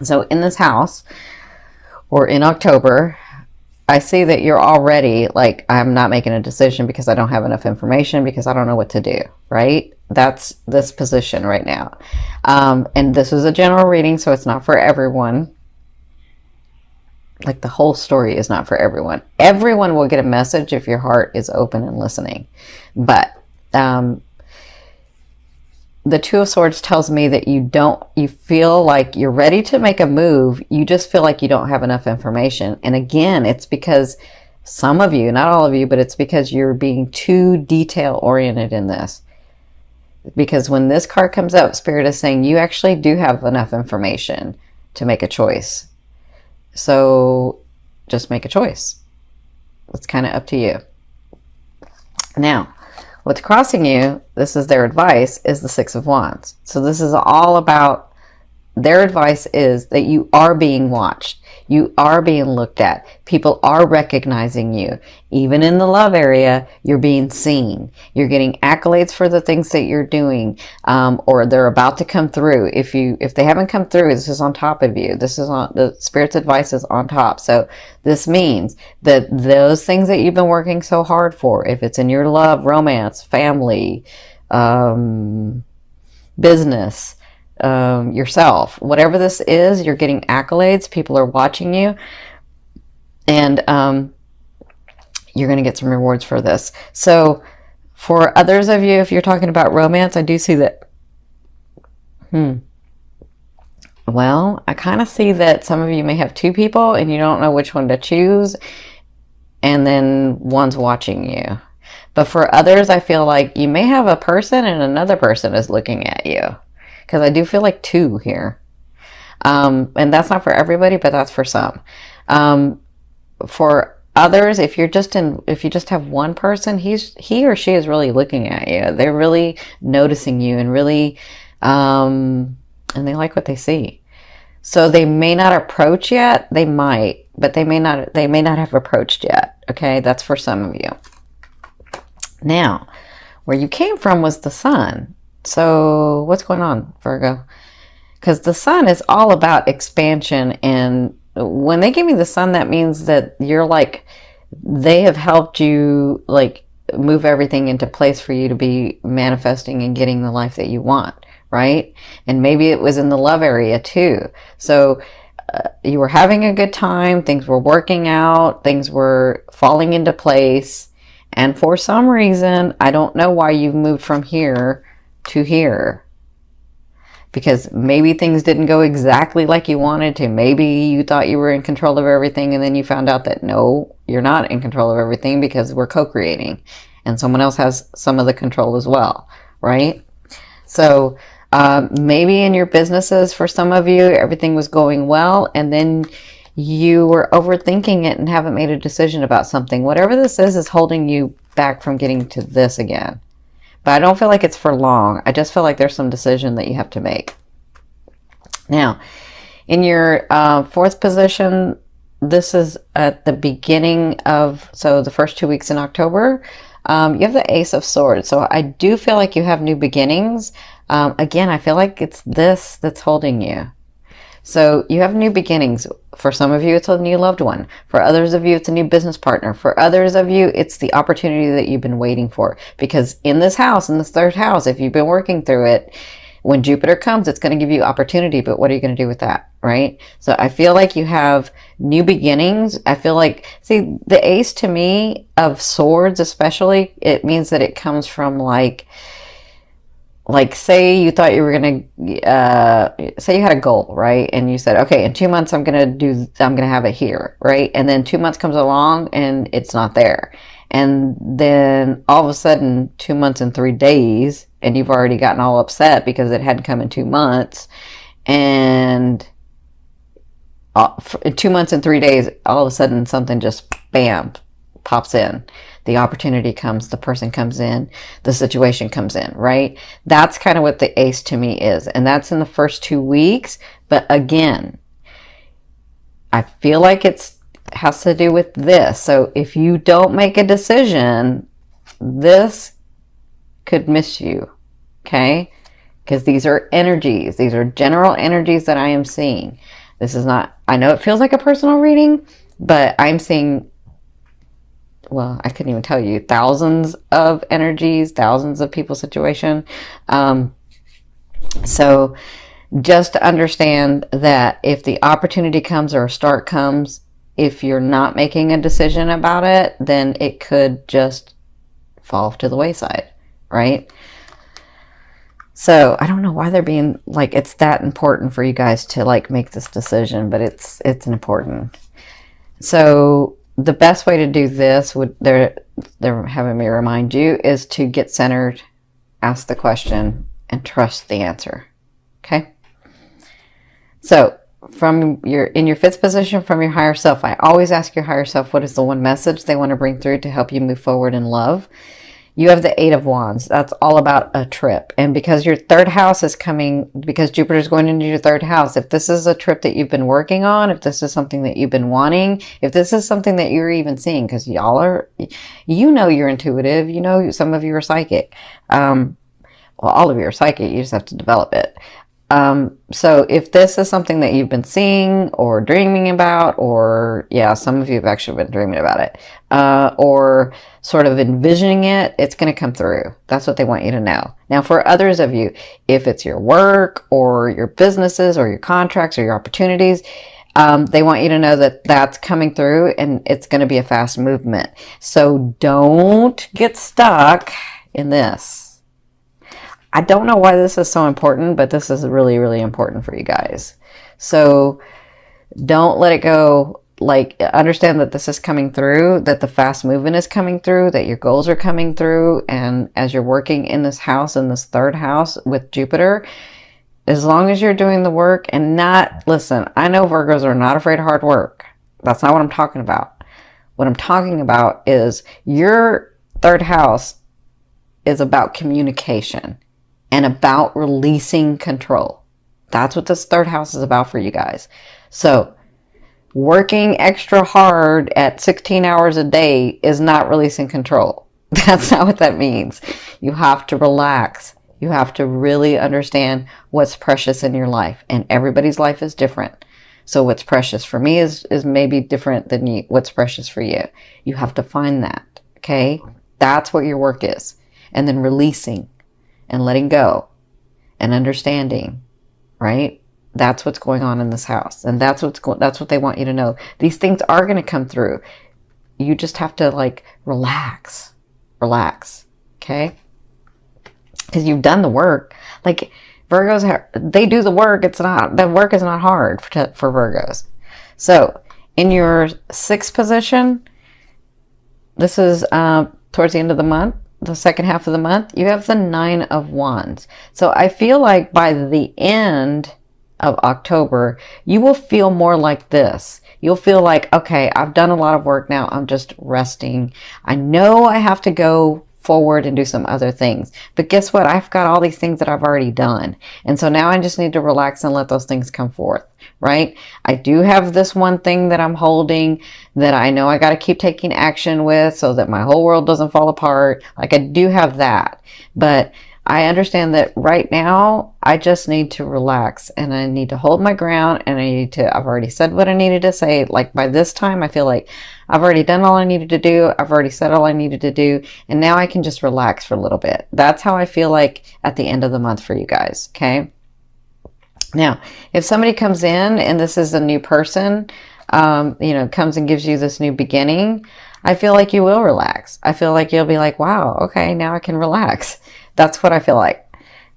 So in this house, or in October, I see that you're already like, I'm not making a decision because I don't have enough information, because I don't know what to do, right? That's this position right now. And this is a general reading, so it's not for everyone. Like, the whole story is not for everyone. Everyone will get a message if your heart is open and listening. But the Two of Swords tells me that you feel like you're ready to make a move. You just feel like you don't have enough information. And again, it's because some of you, not all of you, but it's because you're being too detail oriented in this. Because when this card comes up, Spirit is saying you actually do have enough information to make a choice. So just make a choice. It's kind of up to you. Now, what's crossing you, this is their advice, is the Six of Wands. So this is all about, their advice is that you are being watched. You are being looked at. People are recognizing you. Even in the love area, you're being seen. You're getting accolades for the things that you're doing, or they're about to come through. If they haven't come through, this is on top of you. This is on, the Spirit's advice is on top. So this means that those things that you've been working so hard for, if it's in your love, romance, family, business, yourself, whatever this is, you're getting accolades. People are watching you, and you're going to get some rewards for this. So for others of you, if you're talking about romance, I do see that, well, I kind of see that some of you may have two people and you don't know which one to choose, and then one's watching you. But for others, I feel like you may have a person and another person is looking at you, because I do feel like two here. And that's not for everybody, but that's for some. For others, if you just have one person, he or she is really looking at you. They're really noticing you, and really, and they like what they see. So they may not approach yet. They might, but they may not have approached yet. Okay, that's for some of you. Now, where you came from was the sun. So what's going on, Virgo? Because the sun is all about expansion, and when they give me the sun, that means that you're like, they have helped you like move everything into place for you to be manifesting and getting the life that you want, right? And maybe it was in the love area too. So you were having a good time, things were working out, things were falling into place, and for some reason, I don't know why you've moved from here to here, because maybe things didn't go exactly like you wanted to. Maybe you thought you were in control of everything, and then you found out that no, you're not in control of everything, because we're co-creating and someone else has some of the control as well, right? So maybe in your businesses, for some of you, everything was going well, and then you were overthinking it and haven't made a decision about something. Whatever this is holding you back from getting to this again. But I don't feel like it's for long. I just feel like there's some decision that you have to make. Now, in your fourth position, this is at the beginning of, so the first 2 weeks in October, you have the Ace of Swords. So I do feel like you have new beginnings. Again, I feel like it's this that's holding you. So you have new beginnings. For some of you, it's a new loved one. For others of you, it's a new business partner. For others of you, it's the opportunity that you've been waiting for. Because in this house, in this third house, if you've been working through it, when Jupiter comes, it's going to give you opportunity. But what are you going to do with that, right? So I feel like you have new beginnings. I feel like, see, the Ace to me of Swords especially, it means that it comes from like say you thought you were going to, say you had a goal, right? And you said, okay, in 2 months, I'm going to have it here, right? And then 2 months comes along and it's not there. And then all of a sudden, 2 months and 3 days, and you've already gotten all upset because it hadn't come in 2 months. And in 2 months and 3 days, all of a sudden something just, bam, pops in. The opportunity comes, the person comes in, the situation comes in, right? That's kind of what the Ace to me is. And that's in the first 2 weeks. But again, I feel like it has to do with this. So if you don't make a decision, this could miss you, okay? Because these are energies. These are general energies that I am seeing. This is not, I know it feels like a personal reading, but I'm seeing, well, I couldn't even tell you, thousands of energies, thousands of people's situation. So just to understand that if the opportunity comes or a start comes, if you're not making a decision about it, then it could just fall to the wayside, right? So I don't know why they're being like, it's that important for you guys to like make this decision, but it's important. So the best way to do this, would they're having me remind you, is to get centered, ask the question, and trust the answer. Okay. So from in your fifth position, from your higher self, I always ask your higher self, what is the one message they want to bring through to help you move forward in love? You have the Eight of Wands. That's all about a trip. And because your third house is coming, because Jupiter's going into your third house, if this is a trip that you've been working on, if this is something that you've been wanting, if this is something that you're even seeing, because y'all are, you know, you're intuitive, you know, some of you are psychic. Well, all of you are psychic. You just have to develop it. So if this is something that you've been seeing or dreaming about, or yeah, some of you have actually been dreaming about it, or sort of envisioning it, it's going to come through. That's what they want you to know. Now, for others of you, if it's your work or your businesses or your contracts or your opportunities, they want you to know that that's coming through and it's going to be a fast movement. So don't get stuck in this. I don't know why this is so important, but this is really, really important for you guys. So don't let it go. Like, understand that this is coming through, that the fast movement is coming through, that your goals are coming through. And as you're working in this house, in this third house with Jupiter, as long as you're doing the work and not, listen, I know Virgos are not afraid of hard work. That's not what I'm talking about. What I'm talking about is your third house is about communication and about releasing control. That's what this third house is about for you guys. So working extra hard at 16 hours a day is not releasing control. That's not what that means. You have to relax. You have to really understand what's precious in your life. And everybody's life is different. So what's precious for me is maybe different than what's precious for you. You have to find that. Okay? That's what your work is. And then releasing and letting go and understanding, right? That's what's going on in this house. And that's what they want you to know. These things are going to come through. You just have to like relax, okay? Because you've done the work. Like Virgos, they do the work. The work is not hard for Virgos. So in your sixth position, this is towards the end of the month, the second half of the month, you have the Nine of Wands. So I feel like by the end of October, you will feel more like this. You'll feel like, okay, I've done a lot of work now. I'm just resting. I know I have to go forward and do some other things. But guess what? I've got all these things that I've already done. And so now I just need to relax and let those things come forth, right? I do have this one thing that I'm holding that I know I got to keep taking action with so that my whole world doesn't fall apart. Like I do have that. But I understand that right now I just need to relax and I need to hold my ground and I've already said what I needed to say. Like by this time, I feel like I've already done all I needed to do. I've already said all I needed to do. And now I can just relax for a little bit. That's how I feel like at the end of the month for you guys. Okay. Now, if somebody comes in and this is a new person, comes and gives you this new beginning, I feel like you will relax. I feel like you'll be like, wow, okay, now I can relax. That's what I feel like.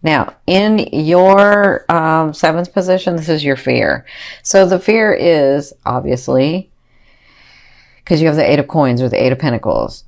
Now, in your seventh position, this is your fear. So the fear is, obviously, because you have the Eight of Coins or the Eight of Pentacles,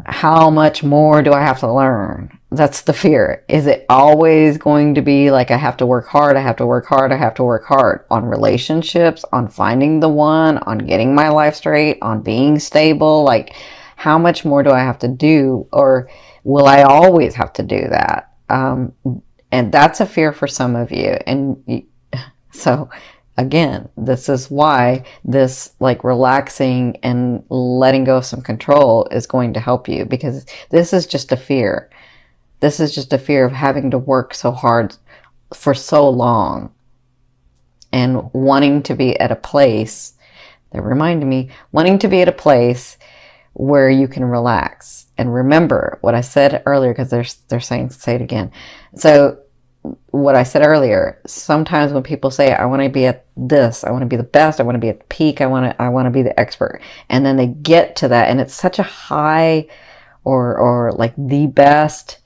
how much more do I have to learn? That's the fear. Is it always going to be like I have to work hard, I have to work hard, I have to work hard on relationships, on finding the one, on getting my life straight, on being stable? Like, how much more do I have to do? Or will I always have to do that? And that's a fear for some of you. And so again, this is why this like relaxing and letting go of some control is going to help you, because this is just a fear. This is just a fear of having to work so hard for so long and wanting to be at a place, they're reminding me, wanting to be at a place where you can relax. And remember what I said earlier, because they're saying, say it again. So what I said earlier, sometimes when people say, I want to be at this, I want to be the best, I want to be at the peak, I want to be the expert. And then they get to that, and it's such a high or like the best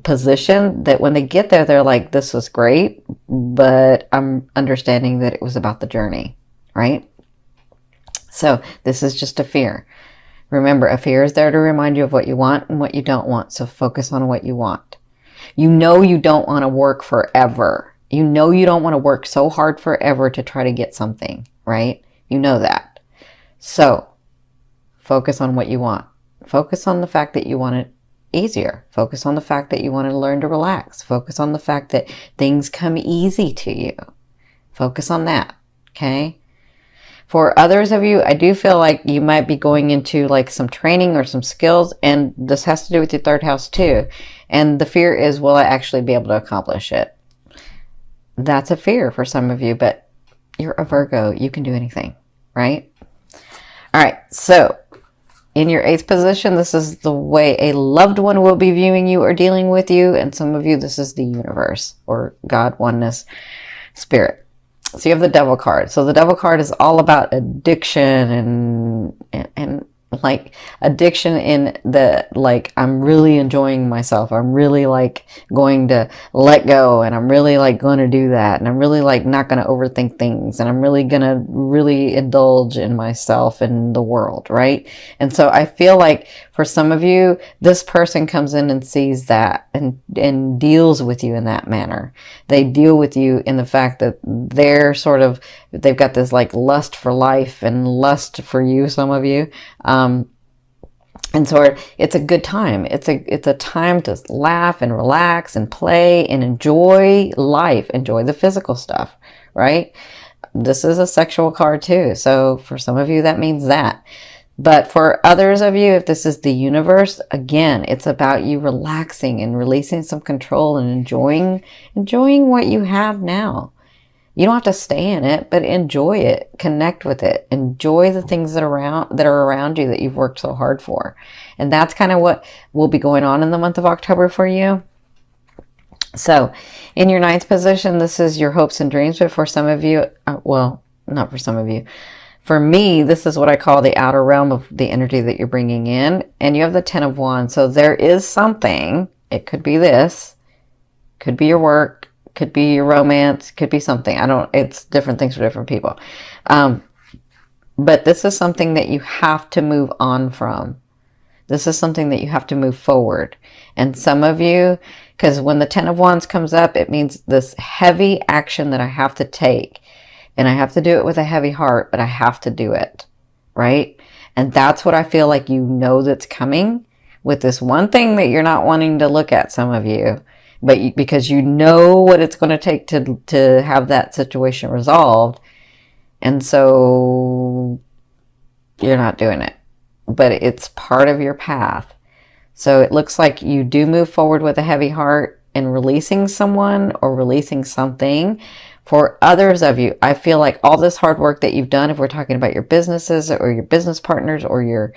position that when they get there, they're like, this was great, but I'm understanding that it was about the journey, right? So this is just a fear. Remember, a fear is there to remind you of what you want and what you don't want. So focus on what you want. You know you don't want to work forever. You know you don't want to work so hard forever to try to get something, right? You know that. So focus on what you want. Focus on the fact that you want it easier. Focus on the fact that you want to learn to relax. Focus on the fact that things come easy to you. Focus on that, okay? For others of you, I do feel like you might be going into like some training or some skills, and this has to do with your third house too. And the fear is, will I actually be able to accomplish it? That's a fear for some of you, but you're a Virgo. You can do anything, right? All right, so in your 8th position, this is the way a loved one will be viewing you or dealing with you. And some of you, this is the universe or God, oneness, spirit. So you have the Devil card. So the Devil card is all about addiction and like addiction in the, like, I'm really enjoying myself. I'm really like going to let go, and I'm really like going to do that. And I'm really like not going to overthink things. And I'm really going to really indulge in myself and the world, right? And so I feel like for some of you, this person comes in and sees that and deals with you in that manner. They deal with you in the fact that they're sort of, they've got this like lust for life and lust for you, some of you. And so it's a good time. It's a time to laugh and relax and play and enjoy life, enjoy the physical stuff, right? This is a sexual card too. So for some of you, that means that. But for others of you, if this is the universe, again, it's about you relaxing and releasing some control and enjoying what you have now. You don't have to stay in it, but enjoy it, connect with it, enjoy the things that are around you that you've worked so hard for. And that's kind of what will be going on in the month of October for you. So in your 9th position, this is your hopes and dreams. But for some of you, well, not for some of you, for me, this is what I call the outer realm of the energy that you're bringing in. And you have the 10 of Wands. So there is something, it could be this, could be your work, could be your romance, could be something. It's different things for different people. But this is something that you have to move on from. This is something that you have to move forward. And some of you, because when the 10 of Wands comes up, it means this heavy action that I have to take. And I have to do it with a heavy heart, but I have to do it, right? And that's what I feel like you know that's coming with this one thing that you're not wanting to look at, some of you. But because you know what it's going to take to have that situation resolved. And so you're not doing it. But it's part of your path. So it looks like you do move forward with a heavy heart in releasing someone or releasing something. For others of you, I feel like all this hard work that you've done, if we're talking about your businesses or your business partners or your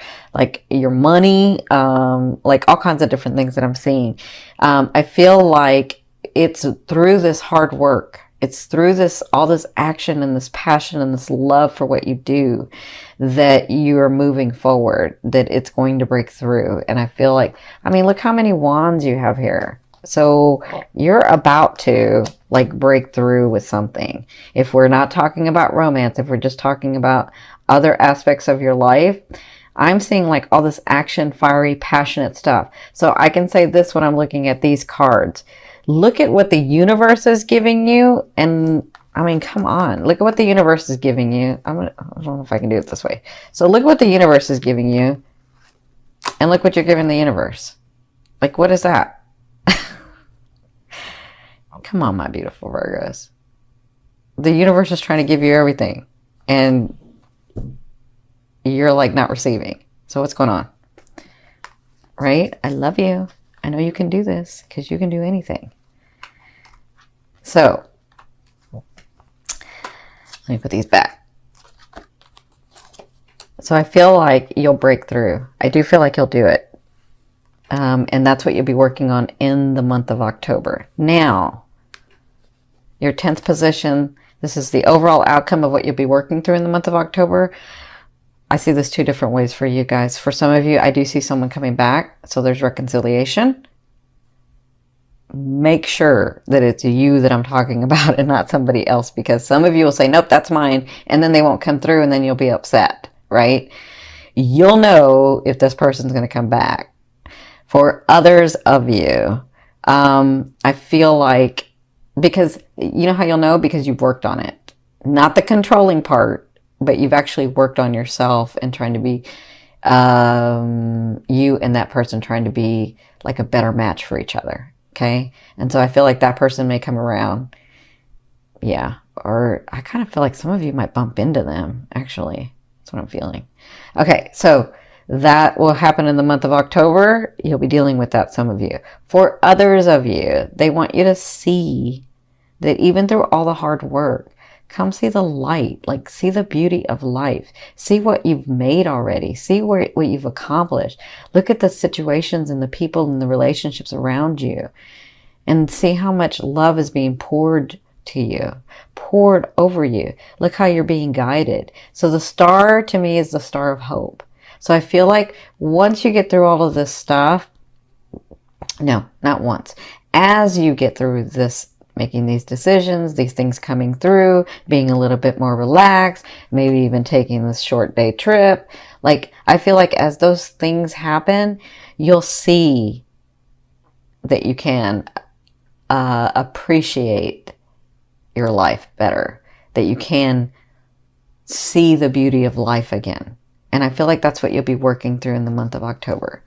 money, like all kinds of different things that I'm seeing. I feel like it's through this hard work. It's through all this action and this passion and this love for what you do that you are moving forward, that it's going to break through. And I feel like, I mean, look how many wands you have here. So you're about to like break through with something. If we're not talking about romance, if we're just talking about other aspects of your life, I'm seeing like all this action, fiery, passionate stuff. So I can say this when I'm looking at these cards. Look at what the universe is giving you. And I mean, come on, look at what the universe is giving you. I don't know if I can do it this way. So look what the universe is giving you. And look what you're giving the universe. Like, what is that? Come on, my beautiful Virgos. The universe is trying to give you everything. And you're like not receiving. So what's going on? Right? I love you. I know you can do this because you can do anything. So Let me put these back. So I feel like you'll break through. I do feel like you'll do it. And that's what you'll be working on in the month of October. Now, your 10th position, this is the overall outcome of what you'll be working through in the month of October. I see this two different ways for you guys. For some of you, I do see someone coming back, so there's reconciliation. Make sure that it's you that I'm talking about and not somebody else, because some of you will say, nope, that's mine, and then they won't come through, and then you'll be upset, right? You'll know if this person's going to come back. For others of you, I feel like, because you know how you'll know? Because you've worked on it. Not the controlling part, but you've actually worked on yourself and trying to be, you and that person trying to be like a better match for each other. Okay. And so I feel like that person may come around. Yeah. Or I kind of feel like some of you might bump into them, actually. That's what I'm feeling. Okay. So that will happen in the month of October. You'll be dealing with that, some of you. For others of you, they want you to see that even through all the hard work, come see the light, like see the beauty of life. See what you've made already. See what you've accomplished. Look at the situations and the people and the relationships around you, and see how much love is being poured to you, poured over you. Look how you're being guided. So the star to me is the star of hope. So I feel like once you get through all of this stuff, no, not once, as you get through this, making these decisions, these things coming through, being a little bit more relaxed, maybe even taking this short day trip. Like, I feel like as those things happen, you'll see that you can appreciate your life better, that you can see the beauty of life again. And I feel like that's what you'll be working through in the month of October.